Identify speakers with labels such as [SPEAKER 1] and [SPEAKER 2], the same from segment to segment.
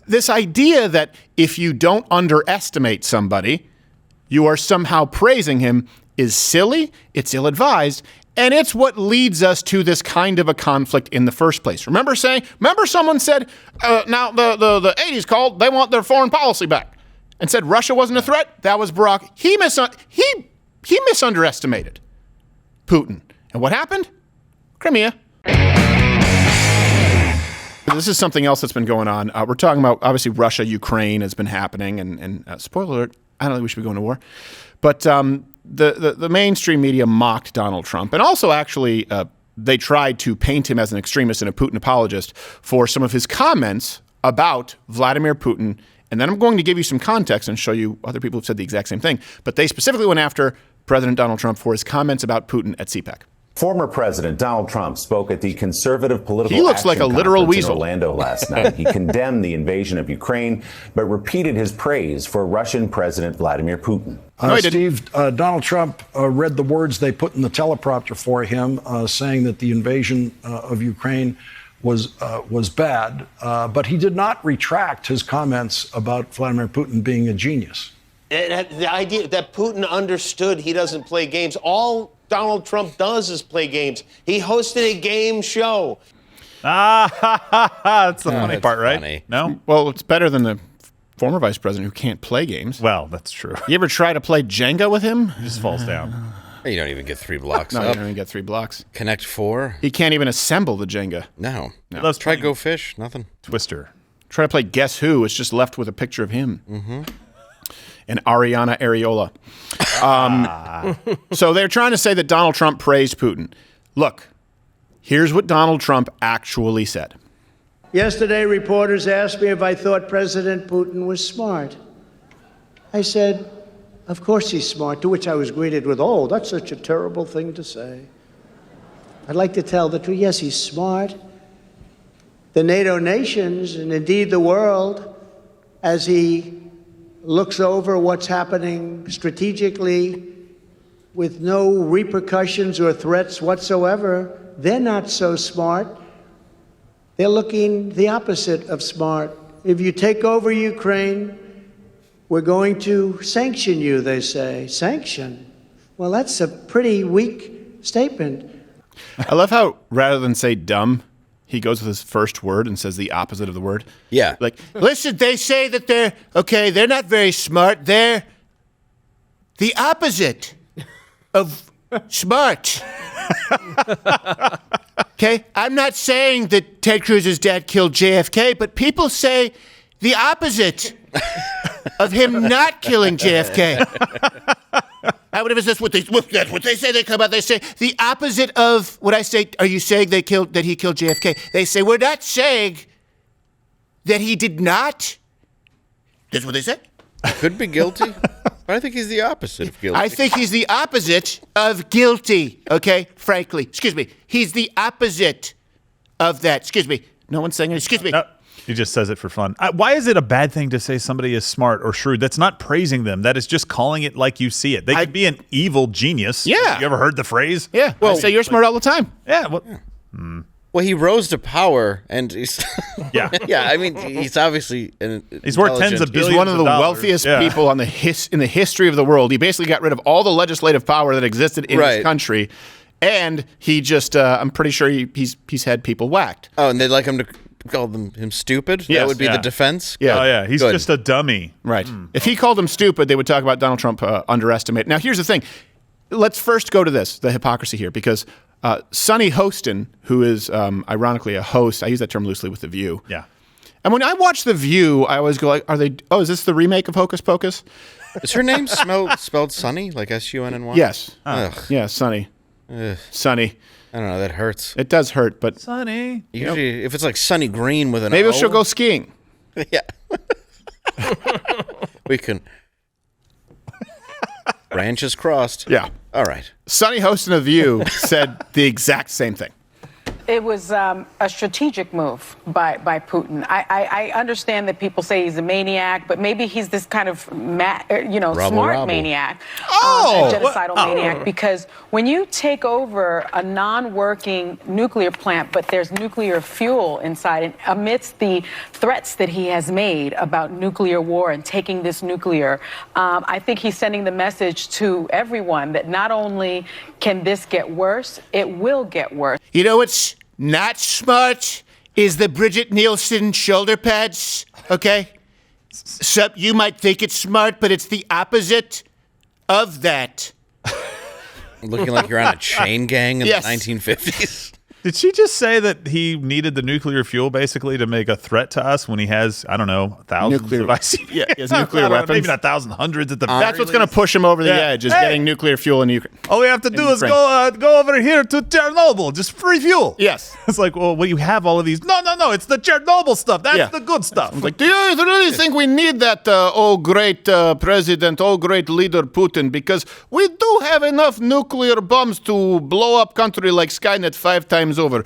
[SPEAKER 1] this idea that if you don't underestimate somebody, you are somehow praising him is silly, it's ill-advised, and it's what leads us to this kind of a conflict in the first place. Remember someone said, now the 80s called, they want their foreign policy back, and said Russia wasn't a threat? That was Barack. He misunderestimated Putin. And what happened? Crimea. This is something else that's been going on. We're talking about, obviously, Russia, Ukraine has been happening, and spoiler alert, I don't think we should be going to war. But the mainstream media mocked Donald Trump, and also actually they tried to paint him as an extremist and a Putin apologist for some of his comments about Vladimir Putin. And then I'm going to give you some context and show you other people who've said the exact same thing. But they specifically went after President Donald Trump for his comments about Putin at CPAC.
[SPEAKER 2] Former President Donald Trump spoke at the conservative political
[SPEAKER 1] He looks like a literal weasel.
[SPEAKER 2] In Orlando last night. He condemned the invasion of Ukraine, but repeated his praise for Russian President Vladimir Putin.
[SPEAKER 3] Steve, Donald Trump read the words they put in the teleprompter for him, saying that the invasion of Ukraine was bad, but he did not retract his comments about Vladimir Putin being a genius.
[SPEAKER 4] The idea that Putin understood he doesn't play games. All Donald Trump does is play games. He hosted a game show.
[SPEAKER 5] That's the funny part, right?
[SPEAKER 6] Funny.
[SPEAKER 5] No?
[SPEAKER 1] Well, it's better than the former vice president who can't play games.
[SPEAKER 5] Well, that's true.
[SPEAKER 1] You ever try to play Jenga with him?
[SPEAKER 5] He just falls down.
[SPEAKER 6] You don't even get 3 blocks
[SPEAKER 1] No,
[SPEAKER 6] up.
[SPEAKER 1] you don't even get 3 blocks.
[SPEAKER 6] Connect 4.
[SPEAKER 1] He can't even assemble the Jenga.
[SPEAKER 6] No.
[SPEAKER 5] Let's
[SPEAKER 6] Try Go Fish. Nothing.
[SPEAKER 5] Twister.
[SPEAKER 1] Try to play Guess Who. It's just left with a picture of him. Mm-hmm. And Ariana Areola. So they're trying to say that Donald Trump praised Putin. Look, here's what Donald Trump actually said.
[SPEAKER 7] Yesterday, reporters asked me if I thought President Putin was smart. I said, of course he's smart, to which I was greeted with, oh, that's such a terrible thing to say. I'd like to tell the truth. Yes, he's smart. The NATO nations, and indeed the world, as he looks over what's happening strategically with no repercussions or threats whatsoever, they're not so smart. They're looking the opposite of smart. If you take over Ukraine, we're going to sanction you, they say. Sanction? Well, that's a pretty weak statement.
[SPEAKER 1] I love how rather than say dumb, he goes with his first word and says the opposite of the word.
[SPEAKER 6] Yeah.
[SPEAKER 1] Like, listen, they say that they're not very smart. They're the opposite of smart. Okay? I'm not saying that Ted Cruz's dad killed JFK, but people say the opposite of him not killing JFK. That's what they say. They come out. They say the opposite of what I say. Are you saying that he killed JFK? They say we're not saying that he did not. That's what they say.
[SPEAKER 6] Could be guilty. But I think he's the opposite of guilty.
[SPEAKER 1] I think he's the opposite of guilty. Okay, frankly, excuse me. He's the opposite of that. Excuse me. No one's saying it. Excuse me.
[SPEAKER 5] No. He just says it for fun. Why is it a bad thing to say somebody is smart or shrewd? That's not praising them. That is just calling it like you see it. They could be an evil genius.
[SPEAKER 1] Yeah.
[SPEAKER 5] You ever heard the phrase?
[SPEAKER 1] Yeah. Well, I say you're smart all the time.
[SPEAKER 5] Yeah. Well,
[SPEAKER 6] Well, he rose to power, and he's
[SPEAKER 5] yeah.
[SPEAKER 6] yeah. I mean, he's obviously
[SPEAKER 5] He's worth tens of billions.
[SPEAKER 1] He's one of the
[SPEAKER 5] dollars.
[SPEAKER 1] wealthiest people in the history of the world. He basically got rid of all the legislative power that existed in his country, and he just I'm pretty sure he's had people whacked.
[SPEAKER 6] Oh, and they'd like him to call him stupid?
[SPEAKER 1] Yes.
[SPEAKER 6] That would be the defense?
[SPEAKER 1] Yeah.
[SPEAKER 5] Oh, yeah. He's just a dummy.
[SPEAKER 1] Right. If he called him stupid, they would talk about Donald Trump underestimated. Now, here's the thing. Let's first go to the hypocrisy here, because Sonny Hostin, who is ironically a host, I use that term loosely with The View.
[SPEAKER 5] Yeah.
[SPEAKER 1] And when I watch The View, I always go like, is this the remake of Hocus Pocus?
[SPEAKER 6] Is her name spelled Sunny, like S-U-N-N-Y?
[SPEAKER 1] Yes.
[SPEAKER 6] Ugh.
[SPEAKER 1] Yeah, Sonny. Sonny.
[SPEAKER 6] I don't know, that hurts.
[SPEAKER 1] It does hurt, but
[SPEAKER 5] Sonny.
[SPEAKER 6] Usually, if it's like Sunny Green with an
[SPEAKER 1] maybe
[SPEAKER 6] O.
[SPEAKER 1] she'll go skiing.
[SPEAKER 6] Yeah. We can. Branches crossed.
[SPEAKER 1] Yeah.
[SPEAKER 6] All right.
[SPEAKER 1] Sonny Hostin of View said the exact same thing.
[SPEAKER 8] a strategic move by Putin. I understand that people say he's a maniac, but maybe he's this kind of smart maniac, a genocidal maniac. Because when you take over a non-working nuclear plant, but there's nuclear fuel inside, and amidst the threats that he has made about nuclear war and taking this nuclear, I think he's sending the message to everyone that not only can this get worse, it will get worse.
[SPEAKER 1] You know what's not smart is the Bridget Nielsen shoulder pads, okay? So you might think it's smart, but it's the opposite of that.
[SPEAKER 6] Looking like you're on a chain gang in
[SPEAKER 1] Yes.
[SPEAKER 6] the 1950s.
[SPEAKER 5] Did she just say that he needed the nuclear fuel basically to make a threat to us when he has, I don't know, thousands
[SPEAKER 1] Nuclear-
[SPEAKER 5] of ICBMs?
[SPEAKER 1] Yeah, he has nuclear weapons.
[SPEAKER 5] Maybe not thousands, hundreds at the very
[SPEAKER 1] That's what's going to
[SPEAKER 5] least.
[SPEAKER 1] push him over the
[SPEAKER 5] Yeah.
[SPEAKER 1] edge, is
[SPEAKER 5] Hey!
[SPEAKER 1] getting nuclear fuel in Ukraine.
[SPEAKER 5] All we have to do is
[SPEAKER 1] Ukraine.
[SPEAKER 5] go over here to Chernobyl, just free fuel.
[SPEAKER 1] Yes.
[SPEAKER 5] It's like, well, you have all of these. No, it's the Chernobyl stuff. That's the good stuff.
[SPEAKER 1] It's like, do you really think we need that, great president, great leader Putin? Because we do have enough nuclear bombs to blow up country like Skynet 5 times over.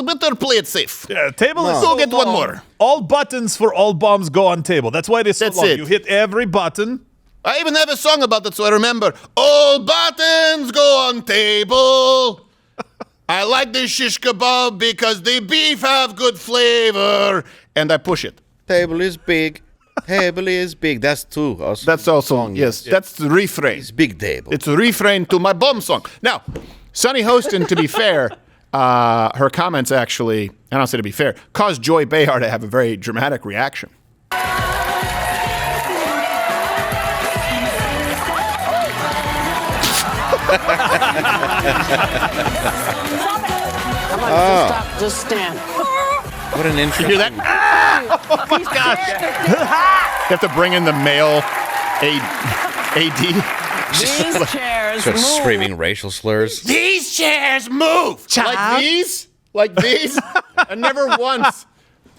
[SPEAKER 1] Better play it safe.
[SPEAKER 5] Yeah, table is
[SPEAKER 1] Go
[SPEAKER 5] so
[SPEAKER 1] get one
[SPEAKER 5] long.
[SPEAKER 1] more.
[SPEAKER 5] All buttons for all bombs go on table. That's why it is so
[SPEAKER 1] That's
[SPEAKER 5] long.
[SPEAKER 1] it.
[SPEAKER 5] You hit every button.
[SPEAKER 1] I even have a song about it, so I remember. All buttons go on table. I like the shish kebab because the beef have good flavor. And I push it.
[SPEAKER 6] Table is big. Table is big. That's too. Also
[SPEAKER 1] That's also, yes, that's the refrain.
[SPEAKER 6] It's big table.
[SPEAKER 1] It's a refrain to my bomb song. Now, Sunny Hostin, to be fair, her comments actually, I don't say to be fair, caused Joy Behar to have a very dramatic reaction.
[SPEAKER 9] Stop, just stand.
[SPEAKER 6] What an interesting.
[SPEAKER 1] You hear that? Oh my gosh. You have to bring in the male AD.
[SPEAKER 9] These chairs
[SPEAKER 6] Starts
[SPEAKER 9] move.
[SPEAKER 6] screaming racial slurs.
[SPEAKER 1] These chairs move. Like these? Like these? And never once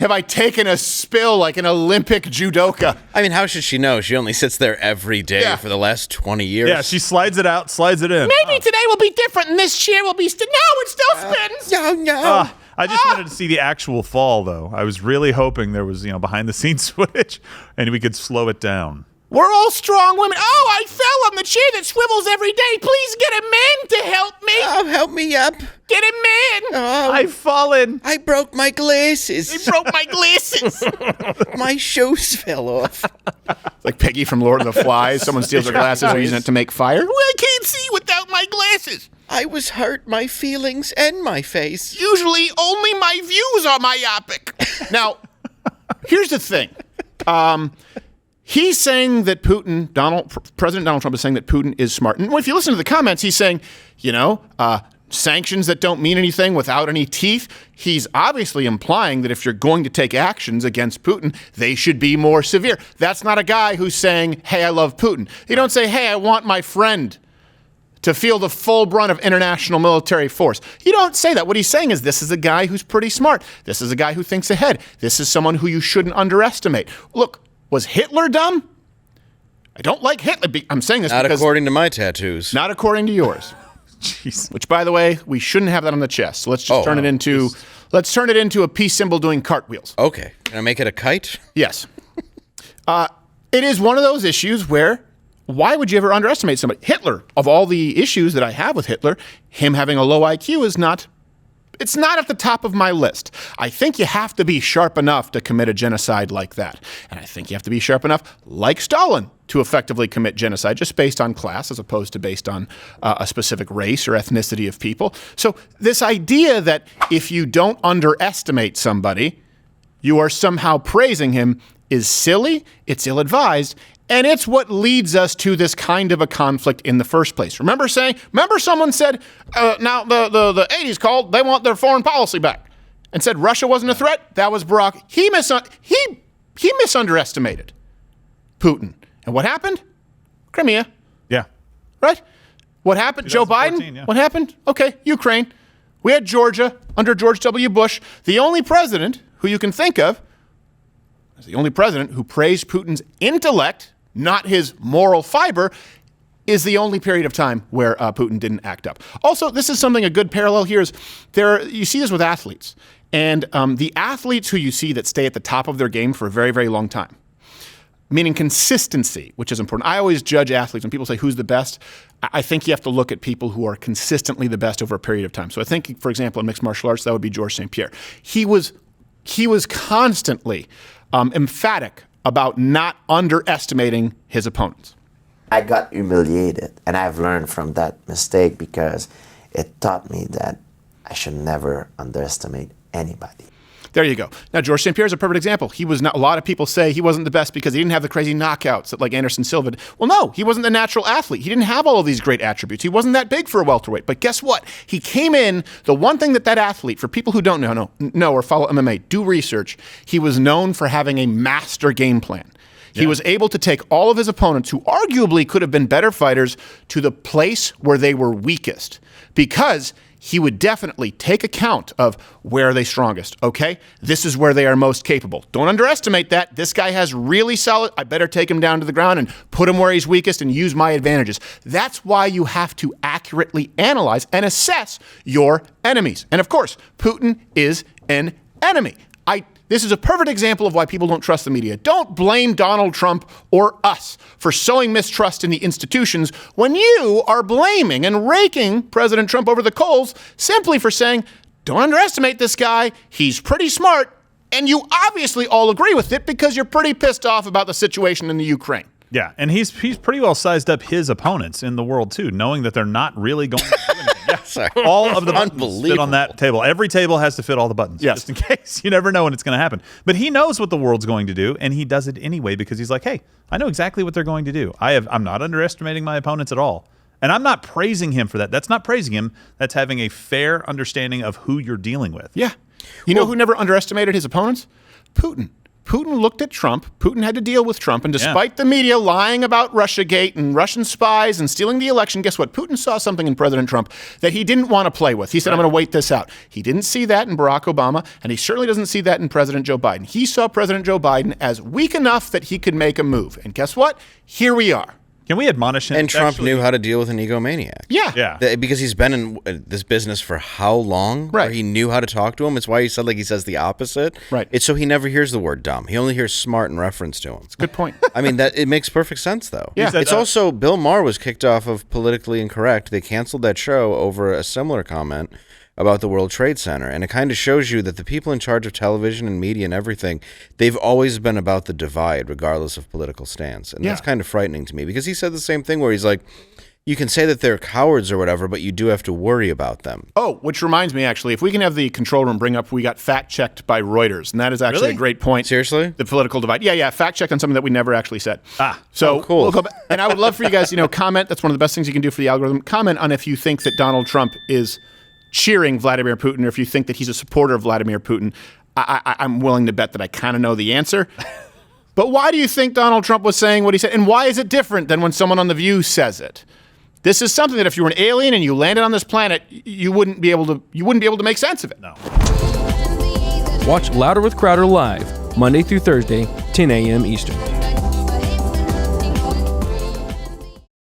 [SPEAKER 1] have I taken a spill like an Olympic judoka.
[SPEAKER 6] I mean, how should she know? She only sits there every day
[SPEAKER 1] Yeah.
[SPEAKER 6] for the last 20 years.
[SPEAKER 5] Yeah, she slides it out, slides it in.
[SPEAKER 1] Maybe today will be different and this chair will be no, it still spins.
[SPEAKER 6] No.
[SPEAKER 5] I just wanted to see the actual fall, though. I was really hoping there was, behind the scenes footage, and we could slow it down.
[SPEAKER 1] We're all strong women. Oh, I fell on the chair that swivels every day. Please get a man to help me.
[SPEAKER 6] Oh, help me up.
[SPEAKER 1] Get a man.
[SPEAKER 6] Oh,
[SPEAKER 5] I've fallen.
[SPEAKER 6] I broke my glasses.
[SPEAKER 1] They broke my glasses.
[SPEAKER 6] My shoes fell off.
[SPEAKER 1] Like Peggy from Lord of the Flies. Someone steals her glasses and using it to make fire. Well, I can't see without my glasses.
[SPEAKER 6] I was hurt, my feelings and my face.
[SPEAKER 1] Usually only my views are myopic. Now, here's the thing. He's saying that President Donald Trump is saying that Putin is smart. And if you listen to the comments, he's saying, sanctions that don't mean anything without any teeth. He's obviously implying that if you're going to take actions against Putin, they should be more severe. That's not a guy who's saying, hey, I love Putin. You don't say, hey, I want my friend to feel the full brunt of international military force. You don't say that. What he's saying is this is a guy who's pretty smart. This is a guy who thinks ahead. This is someone who you shouldn't underestimate. Look, was Hitler dumb? I don't like Hitler. I'm saying this
[SPEAKER 6] Not
[SPEAKER 1] because...
[SPEAKER 6] according to my tattoos.
[SPEAKER 1] Not according to yours.
[SPEAKER 5] Jeez.
[SPEAKER 1] Which, by the way, we shouldn't have that on the chest. So let's just turn it into... Let's turn it into a peace symbol doing cartwheels.
[SPEAKER 6] Okay. Can I make it a kite?
[SPEAKER 1] Yes. It is one of those issues where... Why would you ever underestimate somebody? Hitler, of all the issues that I have with Hitler, him having a low IQ is not, it's not at the top of my list. I think you have to be sharp enough to commit a genocide like that. And I think you have to be sharp enough, like Stalin, to effectively commit genocide, just based on class as opposed to based on a specific race or ethnicity of people. So this idea that if you don't underestimate somebody, you are somehow praising him is silly, it's ill-advised, and it's what leads us to this kind of a conflict in the first place. Remember someone said, now the 80s called, they want their foreign policy back, and said Russia wasn't a threat? That was Barack. He misunderestimated Putin. And what happened? Crimea.
[SPEAKER 5] Yeah.
[SPEAKER 1] Right? What happened? Joe Biden?
[SPEAKER 5] Yeah.
[SPEAKER 1] What happened? Okay, Ukraine. We had Georgia under George W. Bush. The only president who you can think of is the only president who praised Putin's intellect, not his moral fiber, is the only period of time where Putin didn't act up. Also, this is a good parallel here is you see this with athletes. And the athletes who you see that stay at the top of their game for a very, very long time, meaning consistency, which is important. I always judge athletes when people say who's the best. I think you have to look at people who are consistently the best over a period of time. So I think, for example, in mixed martial arts, that would be Georges St. Pierre. He was constantly emphatic about not underestimating his opponents.
[SPEAKER 10] I got humiliated, and I've learned from that mistake because it taught me that I should never underestimate anybody.
[SPEAKER 1] There you go. Now, Georges St. Pierre is a perfect example. He was not. A lot of people say he wasn't the best because he didn't have the crazy knockouts that like Anderson Silva did. Well, no, he wasn't the natural athlete. He didn't have all of these great attributes. He wasn't that big for a welterweight. But guess what? He came in. The one thing that athlete, for people who don't know or follow MMA, do research. He was known for having a master game plan. He was able to take all of his opponents, who arguably could have been better fighters, to the place where they were weakest, because he would definitely take account of where are they strongest. Okay, this is where they are most capable. Don't underestimate that. This guy has really solid. I better take him down to the ground and put him where he's weakest and use my advantages. That's why you have to accurately analyze and assess your enemies. And of course, Putin is an enemy. This is a perfect example of why people don't trust the media. Don't blame Donald Trump or us for sowing mistrust in the institutions when you are blaming and raking President Trump over the coals simply for saying, don't underestimate this guy. He's pretty smart. And you obviously all agree with it because you're pretty pissed off about the situation in the Ukraine.
[SPEAKER 5] Yeah, and he's pretty well sized up his opponents in the world, too, knowing that they're not really going to do anything. All of the buttons fit on that table. Every table has to fit all the buttons, just in case. You never know when it's going to happen. But he knows what the world's going to do, and he does it anyway because he's like, hey, I know exactly what they're going to do. I'm not underestimating my opponents at all. And I'm not praising him for that. That's not praising him. That's having a fair understanding of who you're dealing with.
[SPEAKER 1] Yeah. You know who never underestimated his opponents? Putin. Putin looked at Trump. Putin had to deal with Trump. And despite the media lying about Russiagate and Russian spies and stealing the election, guess what? Putin saw something in President Trump that he didn't want to play with. He said, I'm going to wait this out. He didn't see that in Barack Obama, and he certainly doesn't see that in President Joe Biden. He saw President Joe Biden as weak enough that he could make a move. And guess what? Here we are.
[SPEAKER 5] Can we admonish him?
[SPEAKER 6] And Trump knew how to deal with an egomaniac.
[SPEAKER 1] Yeah.
[SPEAKER 6] Because he's been in this business for how long?
[SPEAKER 1] Right.
[SPEAKER 6] Where he knew how to talk to him. It's why he said, he says the opposite.
[SPEAKER 1] Right.
[SPEAKER 6] It's so he never hears the word dumb. He only hears smart in reference to him.
[SPEAKER 1] It's a good point.
[SPEAKER 6] I mean, it makes perfect sense, though.
[SPEAKER 1] Yeah.
[SPEAKER 6] It's also, Bill Maher was kicked off of Politically Incorrect. They canceled that show over a similar comment about the World Trade Center. And it kind of shows you that the people in charge of television and media and everything, they've always been about the divide, regardless of political stance. And that's kind of frightening to me, because he said the same thing where he's like, you can say that they're cowards or whatever, but you do have to worry about them.
[SPEAKER 1] Oh, which reminds me, actually, if we can have the control room bring up, we got fact-checked by Reuters, and that is actually a great point.
[SPEAKER 6] Seriously?
[SPEAKER 1] The political divide. Yeah, fact-checked on something that we never actually said.
[SPEAKER 6] So cool.
[SPEAKER 1] We'll go back. And I would love for you guys, comment. That's one of the best things you can do for the algorithm. Comment on if you think that Donald Trump is cheering Vladimir Putin, or if you think that he's a supporter of Vladimir Putin. I'm willing to bet that I kind of know the answer. But why do you think Donald Trump was saying what he said? And why is it different than when someone on The View says it? This is something that if you were an alien and you landed on this planet, you wouldn't be able to make sense of it.
[SPEAKER 5] No.
[SPEAKER 11] Watch Louder with Crowder live, Monday through Thursday, 10 a.m. Eastern.